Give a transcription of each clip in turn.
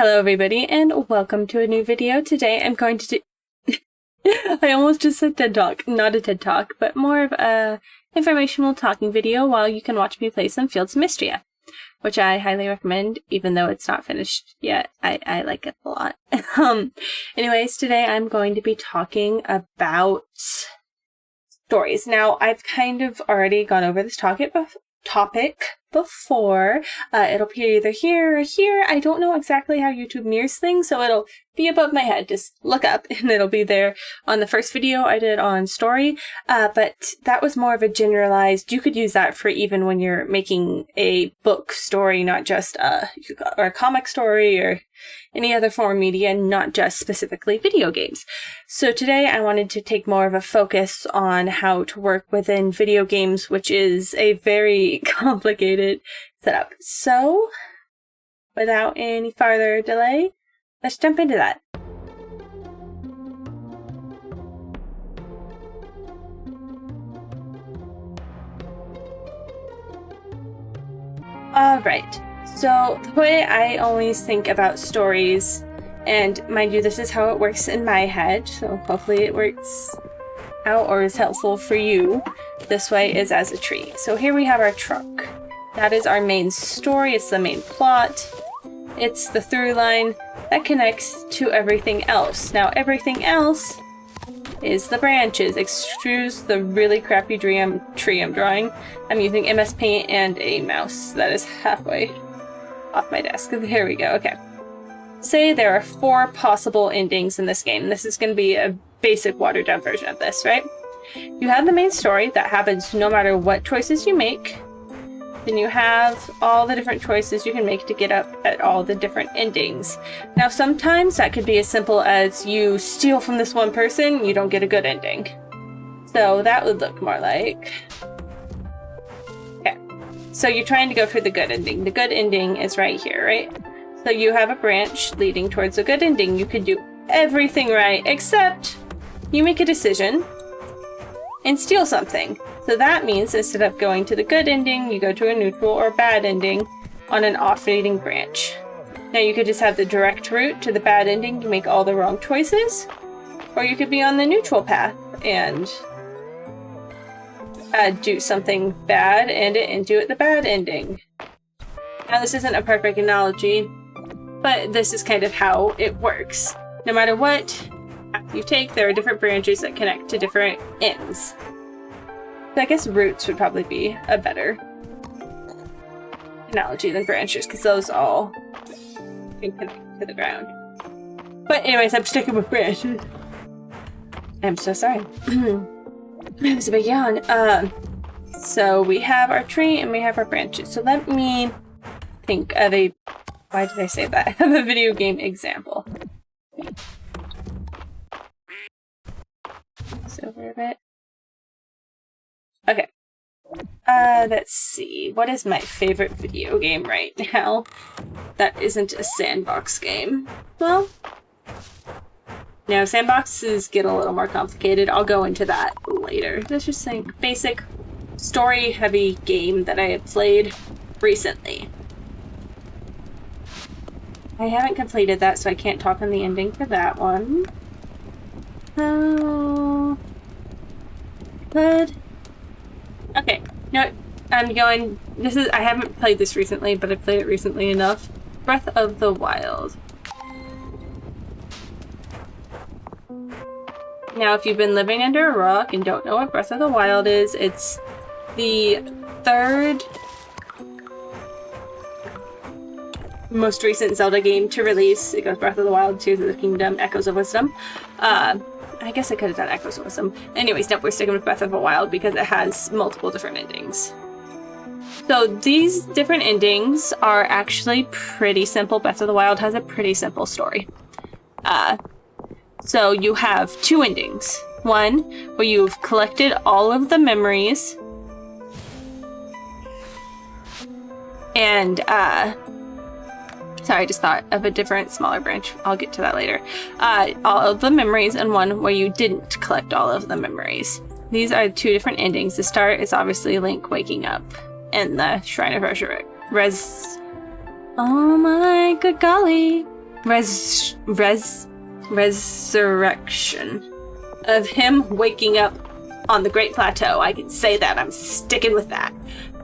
Hello everybody and welcome to a new video. Today I'm going to do I almost just said TED Talk, not a TED Talk, but more of a informational talking video while you can watch me play some Fields of Mystria, which I highly recommend even though it's not finished yet. I like it a lot. Anyways, today I'm going to be talking about stories. Now, I've kind of already gone over this topic before. It'll appear either here or here. I don't know exactly how YouTube mirrors things, so it'll be above my head. Just look up and it'll be there on the first video I did on story. But that was more of a generalized, you could use that for even when you're making a book story, not just or a comic story or any other form of media, not just specifically video games. So today I wanted to take more of a focus on how to work within video games, which is a very complicated setup. So, without any farther delay, let's jump into that. Alright, so the way I always think about stories, and mind you, this is how it works in my head, so hopefully it works out or is helpful for you this way, is as a tree. So here we have our trunk. That is our main story, it's the main plot, it's the through line that connects to everything else. Now everything else is the branches. Excuse the really crappy tree I'm drawing. I'm using MS Paint and a mouse that is halfway off my desk. There we go, okay. Say there are 4 possible endings in this game. This is going to be a basic watered down version of this, right? You have the main story that happens no matter what choices you make. Then you have all the different choices you can make to get up at all the different endings. Now sometimes that could be as simple as you steal from this one person, you don't get a good ending. So that would look more like... Okay, so you're trying to go for the good ending. The good ending is right here, right? So you have a branch leading towards a good ending. You could do everything right, except you make a decision and steal something. So that means instead of going to the good ending, you go to a neutral or bad ending on an off-leading branch. Now you could just have the direct route to the bad ending to make all the wrong choices, or you could be on the neutral path and do something bad and do it the bad ending. Now this isn't a perfect analogy, but this is kind of how it works. No matter what path you take, there are different branches that connect to different ends. So I guess roots would probably be a better analogy than branches, because those all can connect to the ground. But anyways, I'm sticking with branches. I'm so sorry. It was a big yawn. So we have our tree and we have our branches. So let me think of a... Why did I say that? I have a video game example. So over a bit. Okay. Let's see. What is my favorite video game right now that isn't a sandbox game? Well, no, sandboxes get a little more complicated. I'll go into that later. Let's just think basic story-heavy game that I have played recently. I haven't completed that, so I can't talk on the ending for that one. Oh, good. Okay, no, I'm going, I haven't played this recently, but I played it recently enough. Breath of the Wild. Now, if you've been living under a rock and don't know what Breath of the Wild is, it's the 3rd most recent Zelda game to release. It goes Breath of the Wild, Tears of the Kingdom, Echoes of Wisdom. I guess I could have done Echoes of Wisdom. Anyways, nope, we're sticking with Breath of the Wild because it has multiple different endings. So these different endings are actually pretty simple. Breath of the Wild has a pretty simple story. So you have 2 endings. One, where you've collected all of the memories and, sorry, I just thought of a different, smaller branch. I'll get to that later. All of the memories, and one where you didn't collect all of the memories. These are 2 different endings. The start is obviously Link waking up in the Shrine of Oh my good golly. resurrection of him waking up on the Great Plateau. I can say that. I'm sticking with that.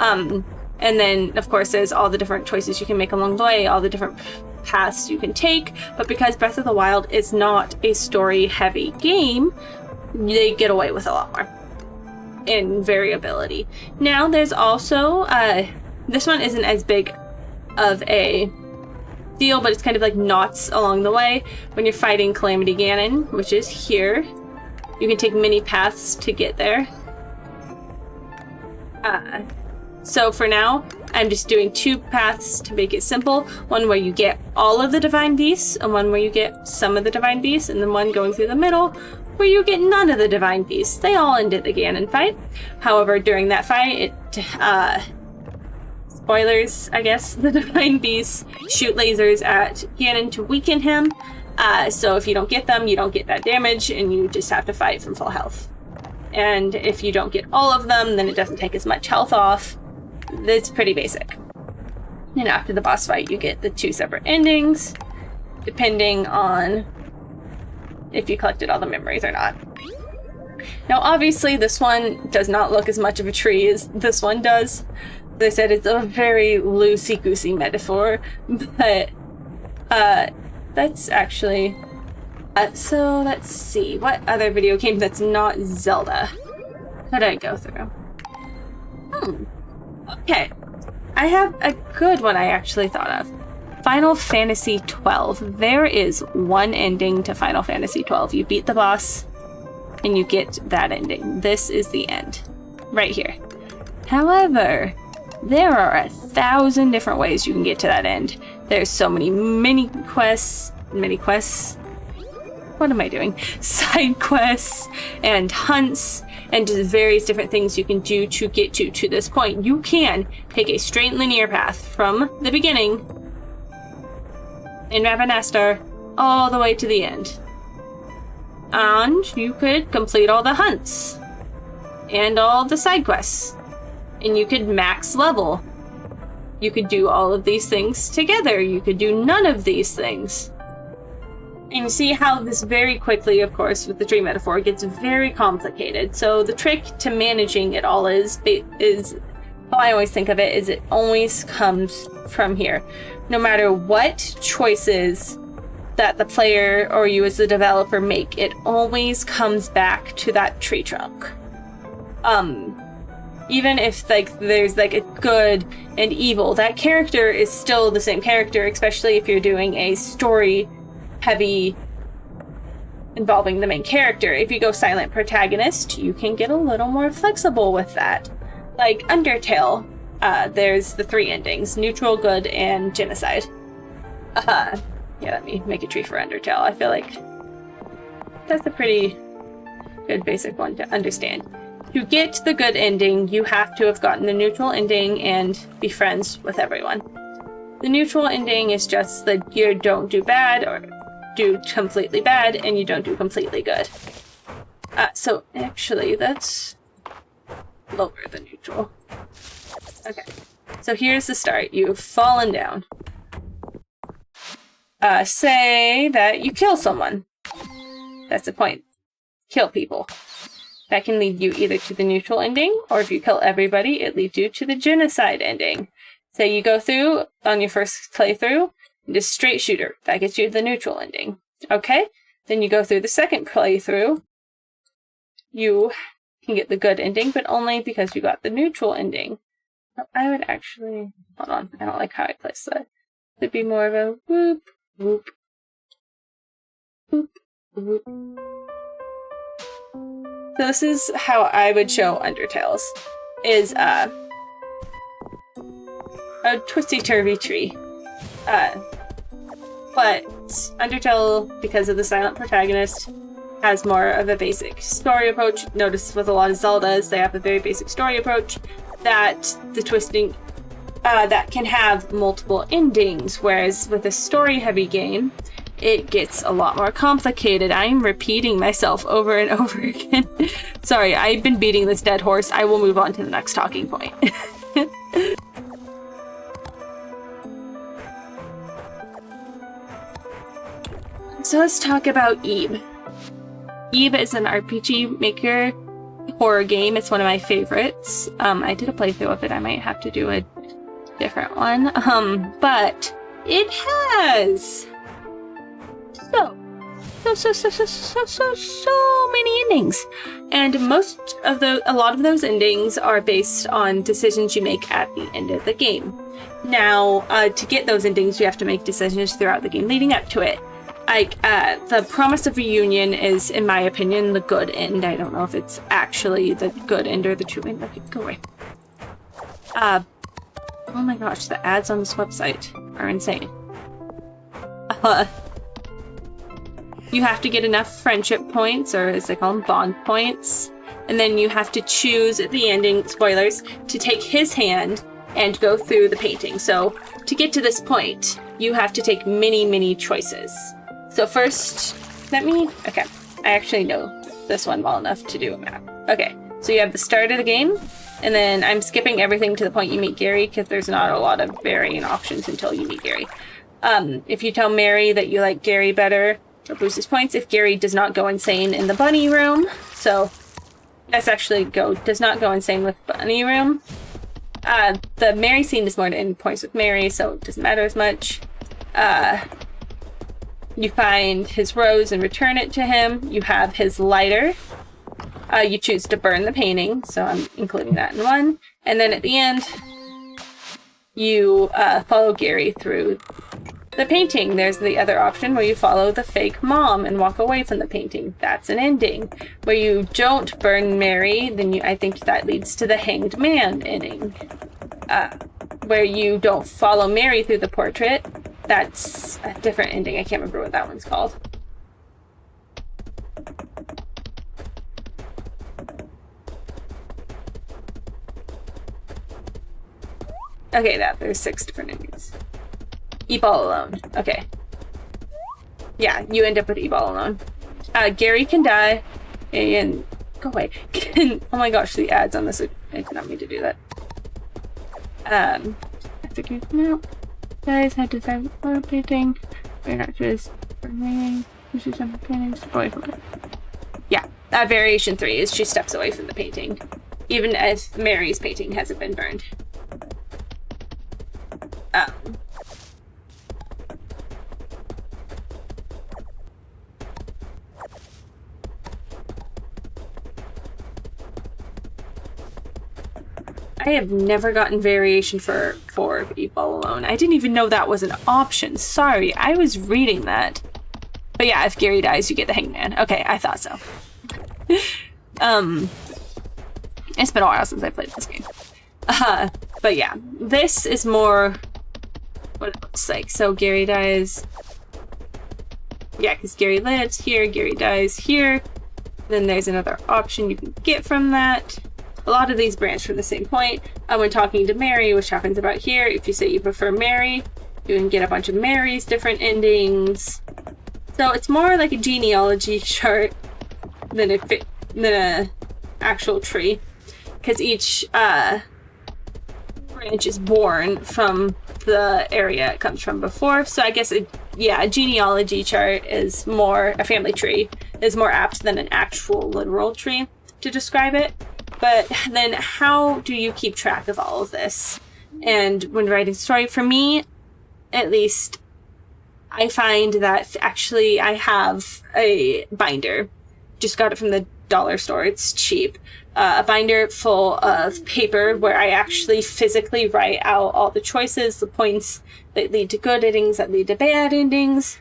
And then, of course, there's all the different choices you can make along the way, all the different paths you can take. But because Breath of the Wild is not a story-heavy game, they get away with a lot more in variability. Now, there's also... this one isn't as big of a deal, but it's kind of like knots along the way. When you're fighting Calamity Ganon, which is here, you can take many paths to get there. So for now, I'm just doing 2 paths to make it simple. One where you get all of the Divine Beasts, and one where you get some of the Divine Beasts, and then one going through the middle where you get none of the Divine Beasts. They all ended the Ganon fight. However, during that fight, spoilers, I guess, the Divine Beasts shoot lasers at Ganon to weaken him. So if you don't get them, you don't get that damage, and you just have to fight from full health. And if you don't get all of them, then it doesn't take as much health off. It's pretty basic. And after the boss fight, you get the 2 separate endings, depending on if you collected all the memories or not. Now, obviously, this one does not look as much of a tree as this one does. They said it's a very loosey-goosey metaphor, but that's actually... so let's see, what other video game that's not Zelda could I go through? Okay, I have a good one I actually thought of. Final Fantasy XII. There is one ending to Final Fantasy XII. You beat the boss, and you get that ending. This is the end, right here. However, there are 1,000 different ways you can get to that end. There's so many mini quests, what am I doing? Side quests and hunts and just various different things you can do to get to this point. You can take a straight linear path from the beginning in Ravenastar all the way to the end. And you could complete all the hunts and all the side quests. And you could max level. You could do all of these things together. You could do none of these things. And you see how this very quickly, of course, with the tree metaphor, gets very complicated. So the trick to managing it all is how I always think of it, is it always comes from here. No matter what choices that the player or you as the developer make, it always comes back to that tree trunk. Even if there's a good and evil, that character is still the same character, especially if you're doing a story heavy involving the main character. If you go silent protagonist, you can get a little more flexible with that. Like Undertale, there's the 3 endings: neutral, good, and genocide. Yeah, let me make a tree for Undertale. I feel like that's a pretty good basic one to understand. To get the good ending, you have to have gotten the neutral ending and be friends with everyone. The neutral ending is just that you don't do bad or do completely bad, and you don't do completely good. So actually, that's lower than neutral. Okay, so here's the start. You've fallen down. Say that you kill someone. That's the point. Kill people. That can lead you either to the neutral ending, or if you kill everybody, it leads you to the genocide ending. Say you go through on your first playthrough, just straight shooter. That gets you the neutral ending. Okay? Then you go through the second playthrough. You can get the good ending, but only because you got the neutral ending. I would actually... Hold on. I don't like how I place that. It'd be more of a whoop, whoop, whoop, whoop. So this is how I would show Undertales. Is a twisty-turvy tree. But Undertale, because of the silent protagonist, has more of a basic story approach. Notice with a lot of Zeldas, they have a very basic story approach that the twisting that can have multiple endings, whereas with a story-heavy game, it gets a lot more complicated. I'm repeating myself over and over again. Sorry, I've been beating this dead horse. I will move on to the next talking point. so let's talk about Eve. Eve is an RPG Maker horror game. It's one of my favorites. I did a playthrough of it. I might have to do a different one. But it has so many endings. And a lot of those endings are based on decisions you make at the end of the game. Now, to get those endings, you have to make decisions throughout the game leading up to it. Like, the promise of reunion is, in my opinion, the good end. I don't know if it's actually the good end or the true end. Okay, go away. Oh my gosh, the ads on this website are insane. You have to get enough friendship points, or as they call them, bond points. And then you have to choose at the ending, spoilers, to take his hand and go through the painting. So, to get to this point, you have to take many choices. So first, okay, I actually know this one well enough to do a map. Okay, so you have the start of the game, and then I'm skipping everything to the point you meet Gary, because there's not a lot of varying options until you meet Gary. If you tell Mary that you like Gary better, it'll boost his points. If Gary does not go insane in the bunny room, so let's actually does not go insane with bunny room. The Mary scene is more to end points with Mary, so it doesn't matter as much. You find his rose and return it to him. You have his lighter. You choose to burn the painting, so I'm including that in one. And then at the end, you follow Gary through the painting. There's the other option where you follow the fake mom and walk away from the painting. That's an ending. Where you don't burn Mary, then I think that leads to the hanged man ending. Where you don't follow Mary through the portrait, that's a different ending. I can't remember what that one's called. Okay, there's 6 different endings. Eat all alone. Okay. Yeah, you end up with Eat all alone. Gary can die, and go away. Oh my gosh, the ads on this. I did not mean to do that. After getting out, guys had to start photo painting. We're not just burning. This is some paintings away from it. Yeah, variation 3 is she steps away from the painting, even if Mary's painting hasn't been burned. I have never gotten variation for Eat All Alone. I didn't even know that was an option. Sorry, I was reading that. But yeah, if Gary dies, you get the hangman. Okay, I thought so. It's been a while since I played this game. But yeah, this is more what it looks like. So Gary dies. Yeah, because Gary lives here, Gary dies here. Then there's another option you can get from that. A lot of these branch from the same point. When talking to Mary, which happens about here, if you say you prefer Mary, you can get a bunch of Mary's different endings. So it's more like a genealogy chart than a actual tree, because each branch is born from the area it comes from before. So I guess a genealogy chart is more, a family tree is more apt than an actual literal tree to describe it. But then how do you keep track of all of this? And when writing a story, for me, at least, I find that actually I have a binder. Just got it from the dollar store. It's cheap. A binder full of paper where I actually physically write out all the choices, the points that lead to good endings, that lead to bad endings.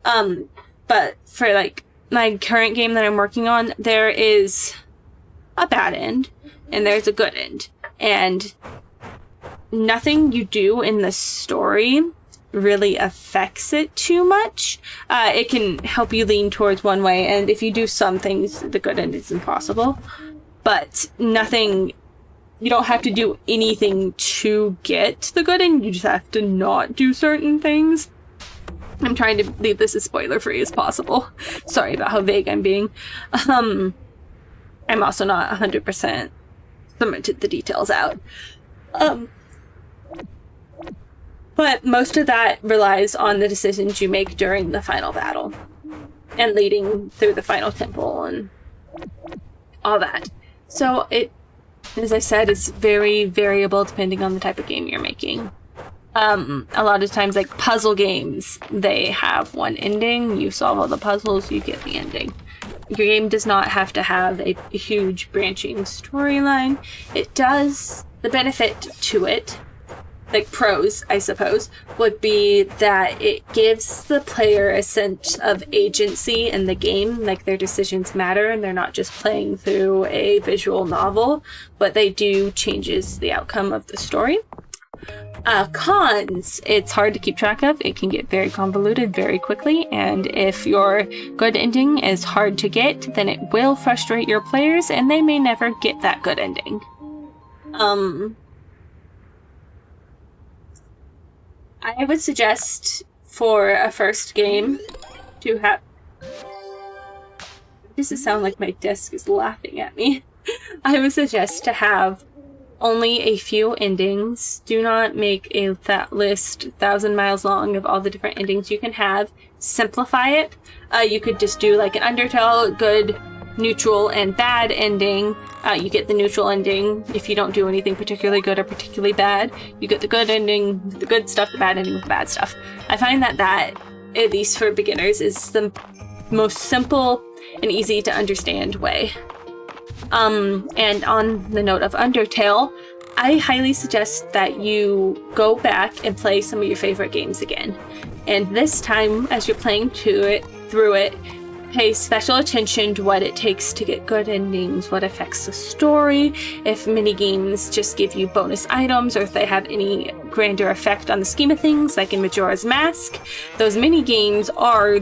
But for like my current game that I'm working on, there is a bad end and there's a good end, and nothing you do in the story really affects it too much. It can help you lean towards one way, and if you do some things, the good end is impossible, but nothing, you don't have to do anything to get the good end, you just have to not do certain things. I'm trying to leave this as spoiler free as possible. Sorry about how vague I'm being. I'm also not 100% cemented the details out. But most of that relies on the decisions you make during the final battle. and leading through the final temple and all that. So it, as I said, it's very variable depending on the type of game you're making. A lot of times, like puzzle games, they have one ending. You solve all the puzzles, you get the ending. Your game does not have to have a huge branching storyline. It does, the benefit to it, like pros, I suppose, would be that it gives the player a sense of agency in the game, like their decisions matter and they're not just playing through a visual novel, but they do changes the outcome of the story. Cons, it's hard to keep track of. It can get very convoluted very quickly, and if your good ending is hard to get, then it will frustrate your players and they may never get that good ending. I would suggest for a first game to have... Does it sound like my desk is laughing at me? I would suggest to have only a few endings. Do not make that list 1,000 miles long of all the different endings you can have. Simplify it. You could just do like an Undertale, good, neutral, and bad ending. You get the neutral ending if you don't do anything particularly good or particularly bad. You get the good ending with the good stuff, the bad ending with the bad stuff. I find that, at least for beginners, is the most simple and easy to understand way. And on the note of Undertale, I highly suggest that you go back and play some of your favorite games again. And this time, as you're playing through it, pay special attention to what it takes to get good endings, what affects the story, if mini-games just give you bonus items, or if they have any grander effect on the scheme of things, like in Majora's Mask. Those mini-games are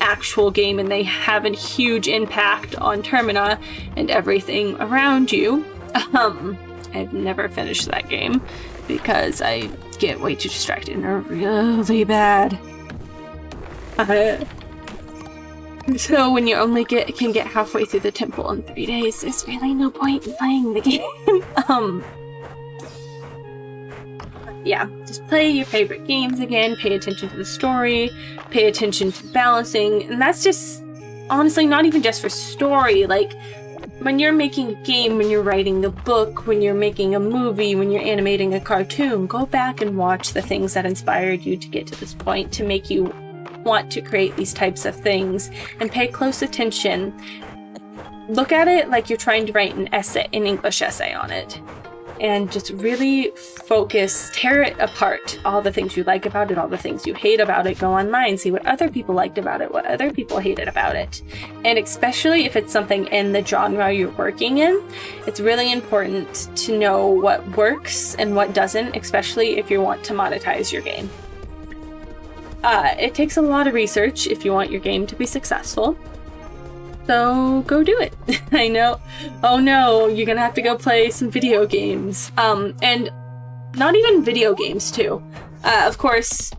actual game and they have a huge impact on Termina and everything around you. I've never finished that game because I get way too distracted and are really bad. So when you only can get halfway through the temple in 3 days, there's really no point in playing the game. Yeah, just play your favorite games again, pay attention to the story, pay attention to balancing, and that's just, honestly, not even just for story. Like, when you're making a game, when you're writing a book, when you're making a movie, when you're animating a cartoon, go back and watch the things that inspired you to get to this point, to make you want to create these types of things, and pay close attention. Look at it like you're trying to write an English essay on it. And just really focus, tear it apart. All the things you like about it, all the things you hate about it. Go online, see what other people liked about it, what other people hated about it. And especially if it's something in the genre you're working in, it's really important to know what works and what doesn't, especially if you want to monetize your game. It takes a lot of research if you want your game to be successful. So go do it. I know. Oh no, you're gonna have to go play some video games. And not even video games too. Of course,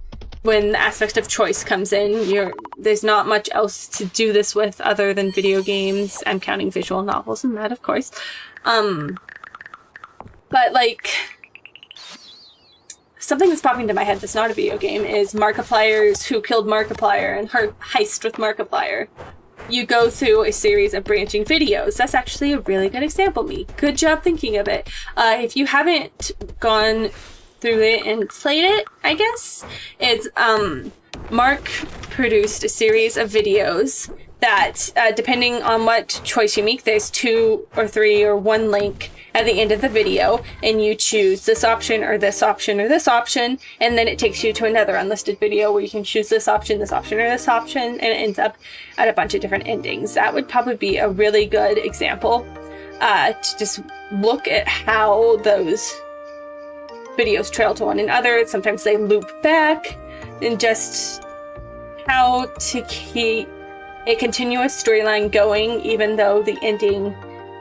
when the aspect of choice comes in, there's not much else to do this with other than video games. I'm counting visual novels in that, of course. But like, something that's popping into my head that's not a video game is Markiplier's Who Killed Markiplier and her heist with Markiplier. You go through a series of branching videos. That's actually a really good example, me. Good job thinking of it. If you haven't gone through it and played it, I guess, it's Mark produced a series of videos that, depending on what choice you make, there's 2 or 3 or 1 link at the end of the video, and you choose this option or this option or this option, and then it takes you to another unlisted video where you can choose this option or this option, and it ends up at a bunch of different endings. That would probably be a really good example to just look at how those videos trail to one another. Sometimes they loop back, and just how to keep a continuous storyline going, even though the ending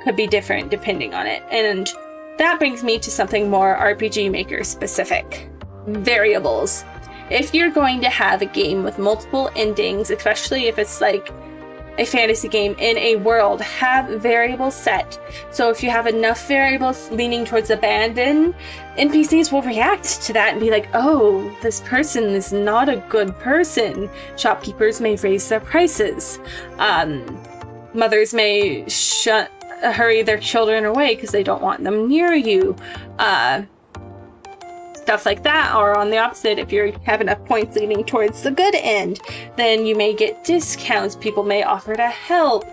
could be different depending on it. And that brings me to something more RPG Maker specific. Variables. If you're going to have a game with multiple endings, especially if it's like a fantasy game in a world, have variables set. So if you have enough variables leaning towards abandon, NPCs will react to that and be like, oh, this person is not a good person. Shopkeepers may raise their prices. Mothers may hurry their children away because they don't want them near you. Stuff like that. Or on the opposite, if you have enough points leaning towards the good end, then you may get discounts. People may offer to help.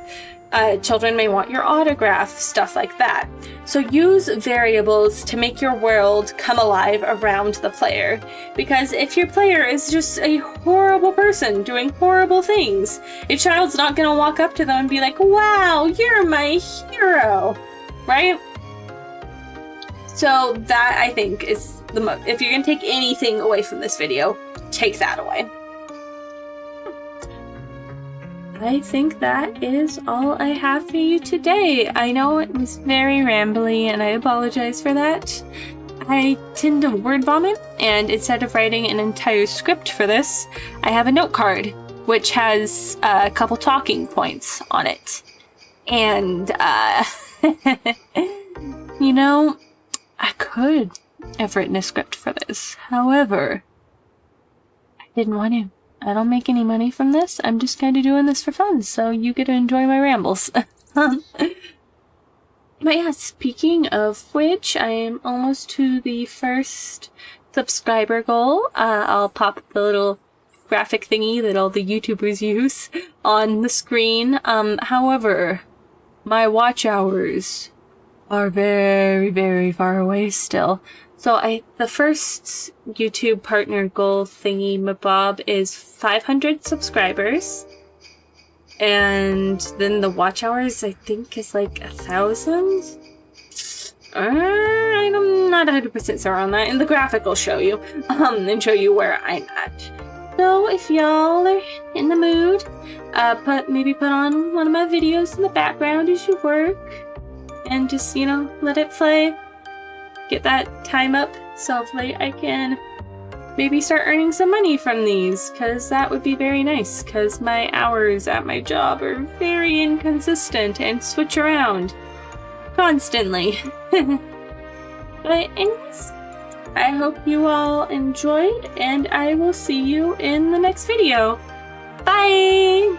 Children may want your autograph, stuff like that. So use variables to make your world come alive around the player. Because if your player is just a horrible person doing horrible things, a child's not going to walk up to them and be like, wow, you're my hero, right? So that, I think, is if you're going to take anything away from this video, take that away. I think that is all I have for you today. I know it was very rambly, and I apologize for that. I tend to word vomit, and instead of writing an entire script for this, I have a note card, which has a couple talking points on it. And, you know, I could have written a script for this. However, I didn't want to. I don't make any money from this. I'm just kind of doing this for fun, so you get to enjoy my rambles. But yeah, speaking of which, I am almost to the first subscriber goal. I'll pop the little graphic thingy that all the YouTubers use on the screen. However, my watch hours are very, very far away still. So the first YouTube partner goal thingy mabob is 500 subscribers. And then the watch hours, I think, is like 1,000? I'm not 100% sure on that. And the graphic will show you, and show you where I'm at. So if y'all are in the mood, maybe put on one of my videos in the background as you work. And just, you know, let it play. Get that time up so hopefully I can maybe start earning some money from these, because that would be very nice, because my hours at my job are very inconsistent and switch around constantly. But anyways, I hope you all enjoyed, and I will see you in the next video. Bye!